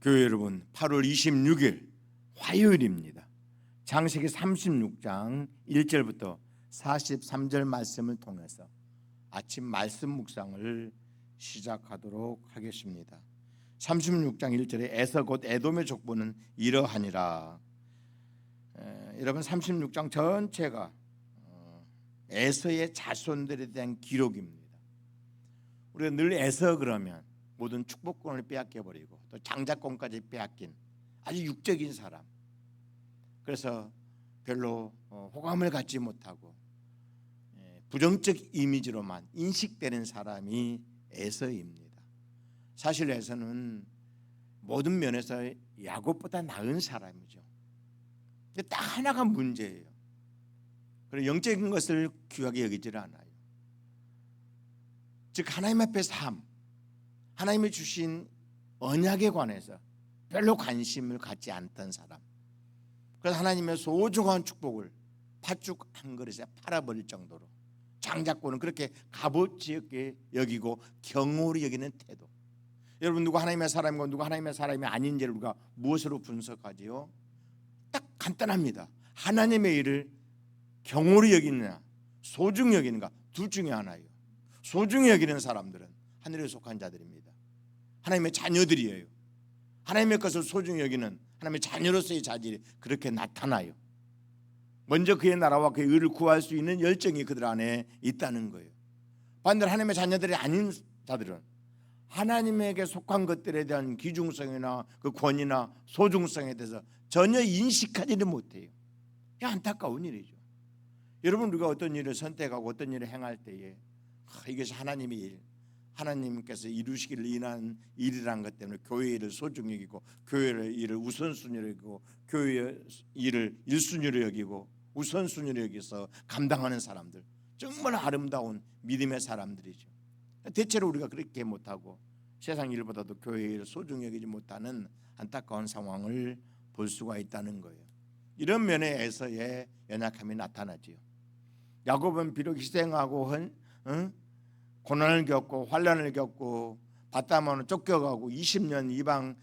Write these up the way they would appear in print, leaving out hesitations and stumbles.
교회 여러분, 8월 26일 화요일입니다. 창세기 36장 1절부터 43절 말씀을 통해서 아침 말씀 묵상을 시작하도록 하겠습니다. 36장 1절에 에서 곧 에돔의 족보는 이러하니라. 여러분, 36장 전체가 에서의 자손들에 대한 기록입니다. 우리가 늘 에서 그러면 모든 축복권을 빼앗겨버리고 또 장자권까지 빼앗긴 아주 육적인 사람, 그래서 별로 호감을 갖지 못하고 부정적 이미지로만 인식되는 사람이 에서입니다. 사실 에서는 모든 면에서 야곱보다 나은 사람이죠. 근데 딱 하나가 문제예요. 그리고 영적인 것을 귀하게 여기질 않아요. 즉 하나님 앞의 삶, 하나님이 주신 언약에 관해서 별로 관심을 갖지 않던 사람, 그래서 하나님의 소중한 축복을 팥죽 한 그릇에 팔아버릴 정도로 장자권은 그렇게 값어치 없게 여기고 경홀히 여기는 태도. 여러분, 누가 하나님의 사람이고 누가 하나님의 사람이 아닌지를 우리가 무엇으로 분석하지요? 딱 간단합니다. 하나님의 일을 경홀히 여기느냐 소중히 여기는가, 둘 중에 하나예요. 소중히 여기는 사람들은 하늘에 속한 자들입니다. 하나님의 자녀들이에요. 하나님의 것을 소중히 여기는 하나님의 자녀로서의 자질이 그렇게 나타나요. 먼저 그의 나라와 그의 의를 구할 수 있는 열정이 그들 안에 있다는 거예요. 반대로 하나님의 자녀들이 아닌 자들은 하나님에게 속한 것들에 대한 귀중성이나 그 권위나 소중성에 대해서 전혀 인식하지는 못해요. 안타까운 일이죠. 여러분, 우리가 어떤 일을 선택하고 어떤 일을 행할 때에 이것이 하나님의 일, 하나님께서 이루시기를 인한 일이라는 것 때문에 교회 일을 소중히 여기고 교회 일을 우선순위로 여기고 교회 일을 1순위로 여기고 우선순위로 여기서 감당하는 사람들, 정말 아름다운 믿음의 사람들이죠. 대체로 우리가 그렇게 못하고 세상 일보다도 교회 일을 소중히 여기지 못하는 안타까운 상황을 볼 수가 있다는 거예요. 이런 면에 에서의 연약함이 나타나지요. 야곱은 비록 희생하고 고난을 겪고 환난을 겪고 바다만으로 쫓겨가고 20년 이방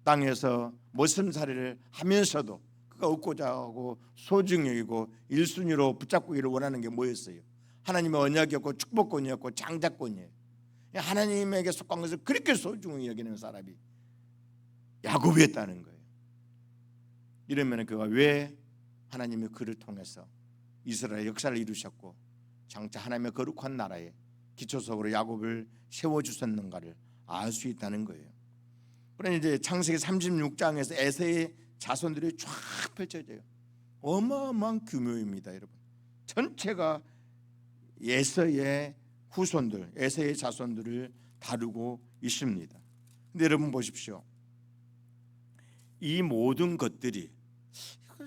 땅에서 모슴살이를 하면서도 그가 얻고자 하고 소중히 여기고 1순위로 붙잡기를 원하는 게 뭐였어요? 하나님의 언약이었고 축복권이었고 장자권이에요. 하나님에게 속한 것을 그렇게 소중히 여기는 사람이 야곱이었다는 거예요. 이러면 그가 왜 하나님의 그를 통해서 이스라엘 역사를 이루셨고 장차 하나님의 거룩한 나라에 기초석으로 야곱을 세워주셨는가를 알 수 있다는 거예요. 그러니 이제 창세기 36장에서 에서의 자손들이 쫙 펼쳐져요. 어마어마한 규모입니다, 여러분. 전체가 에서의 후손들, 에서의 자손들을 다루고 있습니다. 근데 여러분 보십시오. 이 모든 것들이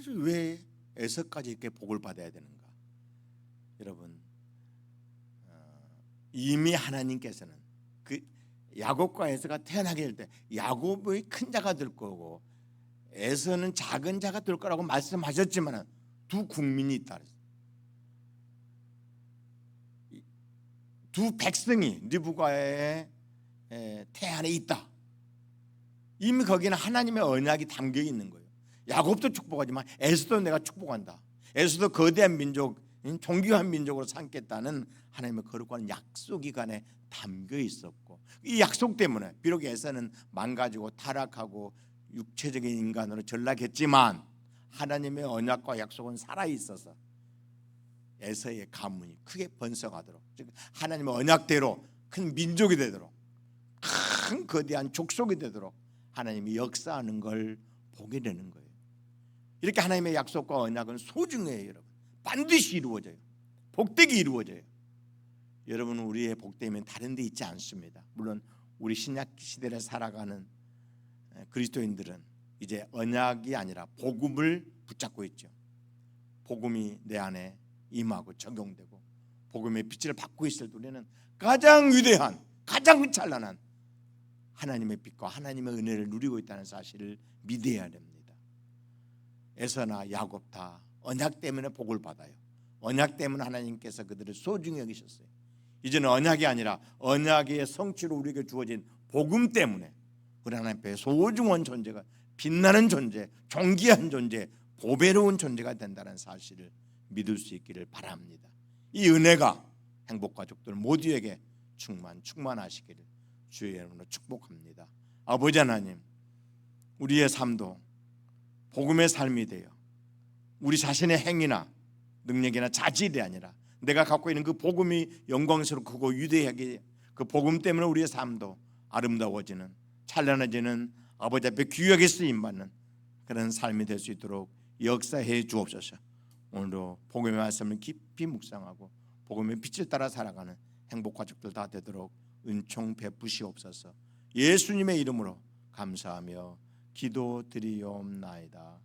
왜 에서까지 이렇게 복을 받아야 되는가? 여러분, 이미 하나님께서는 그 야곱과 에서가 태어나게 될 때 야곱의 큰 자가 될 거고 에서는 작은 자가 될 거라고 말씀하셨지만 두 국민이 있다. 두 백성이 리브가의 태 안에 있다. 이미 거기는 하나님의 언약이 담겨 있는 거예요. 야곱도 축복하지만 에서도 내가 축복한다. 에서도 거대한 민족, 존귀한 민족으로 삼겠다는 하나님의 거룩한 약속이 간에 담겨 있었고, 이 약속 때문에 비록 에서는 망가지고 타락하고 육체적인 인간으로 전락했지만 하나님의 언약과 약속은 살아있어서 에서의 가문이 크게 번성하도록, 즉 하나님의 언약대로 큰 민족이 되도록, 큰 거대한 족속이 되도록 하나님이 역사하는 걸 보게 되는 거예요. 이렇게 하나님의 약속과 언약은 소중해요, 여러분. 반드시 이루어져요. 복되게 이루어져요. 여러분, 우리의 복됨은 다른 데 있지 않습니다. 물론 우리 신약 시대를 살아가는 그리스도인들은 이제 언약이 아니라 복음을 붙잡고 있죠. 복음이 내 안에 임하고 적용되고 복음의 빛을 받고 있을 때 우리는 가장 위대한, 가장 찬란한 하나님의 빛과 하나님의 은혜를 누리고 있다는 사실을 믿어야 됩니다. 에서나 야곱 다 언약 때문에 복을 받아요. 언약 때문에 하나님께서 그들을 소중히 여기셨어요. 이제는 언약이 아니라 언약의 성취로 우리에게 주어진 복음 때문에 우리 하나님 앞에 소중한 존재가, 빛나는 존재, 존귀한 존재, 보배로운 존재가 된다는 사실을 믿을 수 있기를 바랍니다. 이 은혜가 행복가족들 모두에게 충만하시기를 주의 이름으로 축복합니다. 아버지 하나님, 우리의 삶도 복음의 삶이 되어 우리 자신의 행위나 능력이나 자질이 아니라 내가 갖고 있는 그 복음이 영광스럽고 크고 위대하게, 그 복음 때문에 우리의 삶도 아름다워지는, 찬란해지는, 아버지 앞에 귀하게 쓰임받는 그런 삶이 될 수 있도록 역사해 주옵소서. 오늘도 복음의 말씀을 깊이 묵상하고 복음의 빛을 따라 살아가는 행복가족들 다 되도록 은총 베푸시옵소서. 예수님의 이름으로 감사하며 기도드리옵나이다.